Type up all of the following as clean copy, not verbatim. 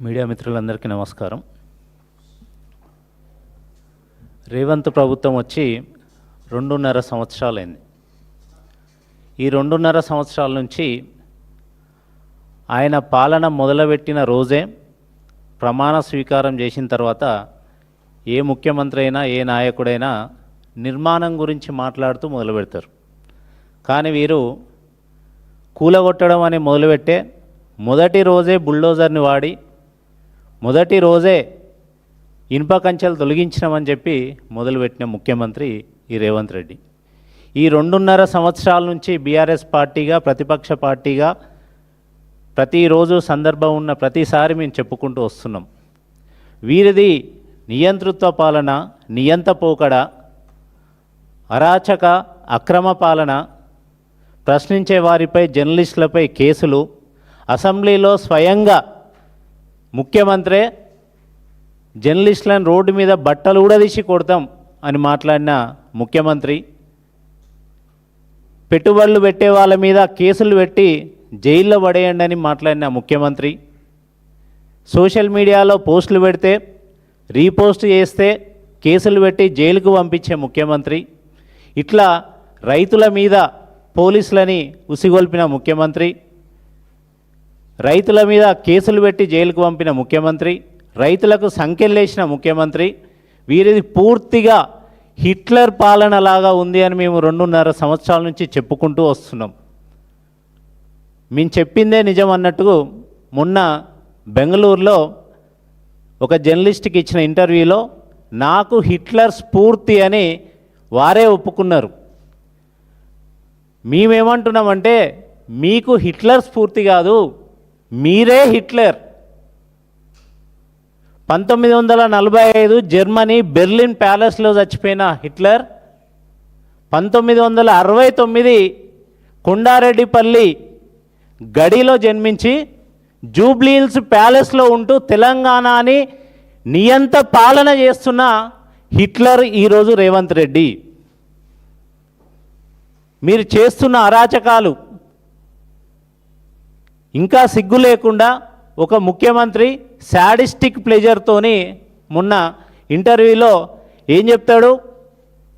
Media మిత్రులందరికీ నమస్కారం. రేవంత్ ప్రభుత్వం వచ్చి 2.5 సంవత్సరాలైంది. ఈ 2.5 సంవత్సరాల నుంచి ఆయన పాలన మొదలుపెట్టిన రోజే ప్రమాణ స్వీకారం చేసిన తర్వాత ఏ ముఖ్యమంత్రి అయినా ఏ నాయకుడైనా నిర్మాణం గురించి మాట్లాడుతూ మొదలు పెడతారు. కానీ వీరు కూలగొట్టడం అని మొదలుపెట్టే మొదటి రోజే బుల్డోజర్ని వాడి మొదటి రోజే ఇనుప కంచెలు తొలగించినామని చెప్పి మొదలుపెట్టిన ముఖ్యమంత్రి ఈ రేవంత్ రెడ్డి. ఈ 2.5 సంవత్సరాల నుంచి బీఆర్ఎస్ పార్టీగా ప్రతిపక్ష పార్టీగా ప్రతిరోజు సందర్భం ఉన్న ప్రతిసారి మేము చెప్పుకుంటూ వస్తున్నాం. వీరిది నియంతృత్వ పాలన, నియంత పోకడ, అరాచక అక్రమ పాలన, ప్రశ్నించే వారిపై జర్నలిస్టులపై కేసులు, అసెంబ్లీలో స్వయంగా ముఖ్యమంత్రే జర్నలిస్టులను రోడ్డు మీద బట్టలు ఊడదీసి కొడతాం అని మాట్లాడిన ముఖ్యమంత్రి, పెట్టుబడులు పెట్టే వాళ్ళ మీద కేసులు పెట్టి జైల్లో పడేయండి అని మాట్లాడిన ముఖ్యమంత్రి, సోషల్ మీడియాలో పోస్టులు పెడితే రీపోస్ట్ చేస్తే కేసులు పెట్టి జైలుకు పంపించే ముఖ్యమంత్రి, ఇట్లా రైతుల మీద పోలీసులని ఉసిగొల్పిన ముఖ్యమంత్రి, రైతుల మీద కేసులు పెట్టి జైలుకు పంపిన ముఖ్యమంత్రి, రైతులకు సంఖ్యలేసిన ముఖ్యమంత్రి, వీరిది పూర్తిగా హిట్లర్ పాలనలాగా ఉంది అని మేము 2.5 సంవత్సరాల నుంచి చెప్పుకుంటూ వస్తున్నాం. మేము చెప్పిందే నిజం అన్నట్టుగా మొన్న బెంగళూరులో ఒక జర్నలిస్ట్కి ఇచ్చిన ఇంటర్వ్యూలో నాకు హిట్లర్ స్ఫూర్తి అని వారే ఒప్పుకున్నారు. మేమేమంటున్నామంటే మీకు హిట్లర్ స్ఫూర్తి కాదు, మీరే హిట్లర్. 1945 జర్మనీ బెర్లిన్ ప్యాలెస్లో చచ్చిపోయిన హిట్లర్ 1969 కొండారెడ్డిపల్లి గడిలో జన్మించి జూబ్లీహిల్స్ ప్యాలెస్లో ఉంటూ తెలంగాణని నియంత పాలన చేస్తున్న హిట్లర్ ఈరోజు రేవంత్ రెడ్డి. మీరు చేస్తున్న అరాచకాలు ఇంకా సిగ్గు లేకుండా ఒక ముఖ్యమంత్రి శాడిస్టిక్ ప్లెజర్తోని మొన్న ఇంటర్వ్యూలో ఏం చెప్తాడు,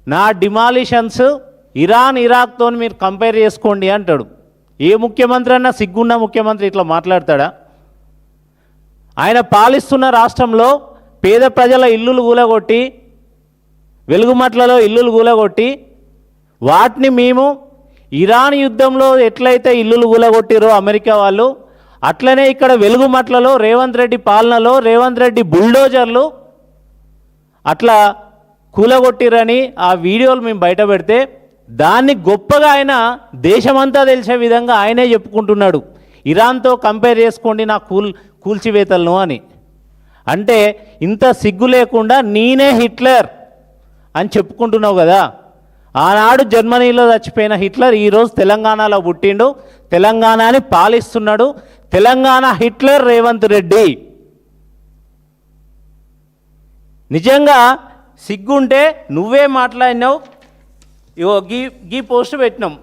నా డిమాలిషన్స్ ఇరాక్తో మీరు కంపేర్ చేసుకోండి అంటాడు. ఏ ముఖ్యమంత్రి అన్నా సిగ్గున్న ముఖ్యమంత్రి ఇట్లా మాట్లాడతాడా? ఆయన పాలిస్తున్న రాష్ట్రంలో పేద ప్రజల ఇల్లులు కూలగొట్టి, వెలుగుమట్లలో ఇల్లులు కూలగొట్టి, వాటిని మేము ఇరాన్ యుద్ధంలో ఎట్లయితే ఇల్లులు కూలగొట్టిరో అమెరికా వాళ్ళు, అట్లనే ఇక్కడ వెలుగుమట్లలో రేవంత్ రెడ్డి పాలనలో రేవంత్ రెడ్డి బుల్డోజర్లు అట్లా కూలగొట్టిరని ఆ వీడియోలు మేము బయట పెడితే దాన్ని గొప్పగా ఆయన దేశమంతా తెలిసే విధంగా ఆయనే చెప్పుకుంటున్నాడు, ఇరాన్తో కంపేర్ చేసుకోండి నా కూల్చివేతలను అని. అంటే ఇంత సిగ్గు లేకుండా నేనే హిట్లర్ అని చెప్పుకుంటున్నావు కదా. ఆనాడు జర్మనీలో చచ్చిపోయిన హిట్లర్ ఈరోజు తెలంగాణలో పుట్టిండు, తెలంగాణని పాలిస్తున్నాడు. తెలంగాణ హిట్లర్ రేవంత్ రెడ్డి. నిజంగా సిగ్గుంటే నువ్వే మాట్లాడినావు. ఇగో గీ పోస్ట్ పెట్టినాం,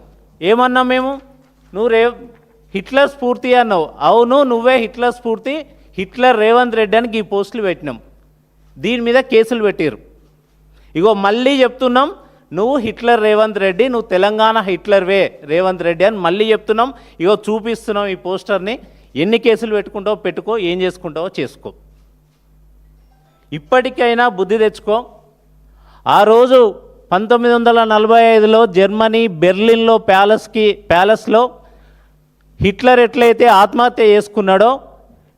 ఏమన్నాం మేము, నువ్వు హిట్లర్ స్ఫూర్తి అన్నావు. అవును, నువ్వే హిట్లర్ స్ఫూర్తి, హిట్లర్ రేవంత్ రెడ్డి అని ఈ పోస్టులు పెట్టినాం. దీని మీద కేసులు పెట్టారు. ఇగో మళ్ళీ చెప్తున్నాం, నువ్వు హిట్లర్ రేవంత్ రెడ్డి, నువ్వు తెలంగాణ హిట్లర్వే రేవంత్ రెడ్డి అని మళ్ళీ చెప్తున్నాం. ఇగో చూపిస్తున్నాం ఈ పోస్టర్ని. ఎన్ని కేసులు పెట్టుకుంటావో పెట్టుకో, ఏం చేసుకుంటావో చేసుకో. ఇప్పటికైనా బుద్ధి తెచ్చుకో. ఆ రోజు 1945లో జర్మనీ బెర్లిన్లో ప్యాలెస్లో హిట్లర్ ఎట్లయితే ఆత్మహత్య చేసుకున్నాడో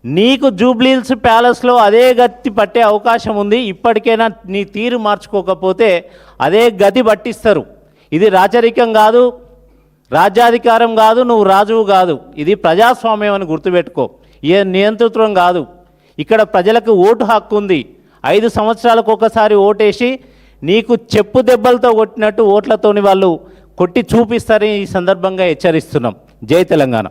నీకు జూబ్లీహిల్స్ ప్యాలెస్లో అదే గతి పట్టే అవకాశం ఉంది. ఇప్పటికైనా నీ తీరు మార్చుకోకపోతే అదే గతి పట్టిస్తారు. ఇది రాచరికం కాదు, రాజ్యాధికారం కాదు, నువ్వు రాజువు కాదు, ఇది ప్రజాస్వామ్యం అని గుర్తుపెట్టుకో. ఏ నియంతృత్వం కాదు. ఇక్కడ ప్రజలకు ఓటు హక్కు ఉంది. 5 సంవత్సరాలకు ఒకసారి ఓటేసి నీకు చెప్పు దెబ్బలతో కొట్టినట్టు ఓట్లతోని వాళ్ళు కొట్టి చూపిస్తారని ఈ సందర్భంగా హెచ్చరిస్తున్నాం. జై తెలంగాణ.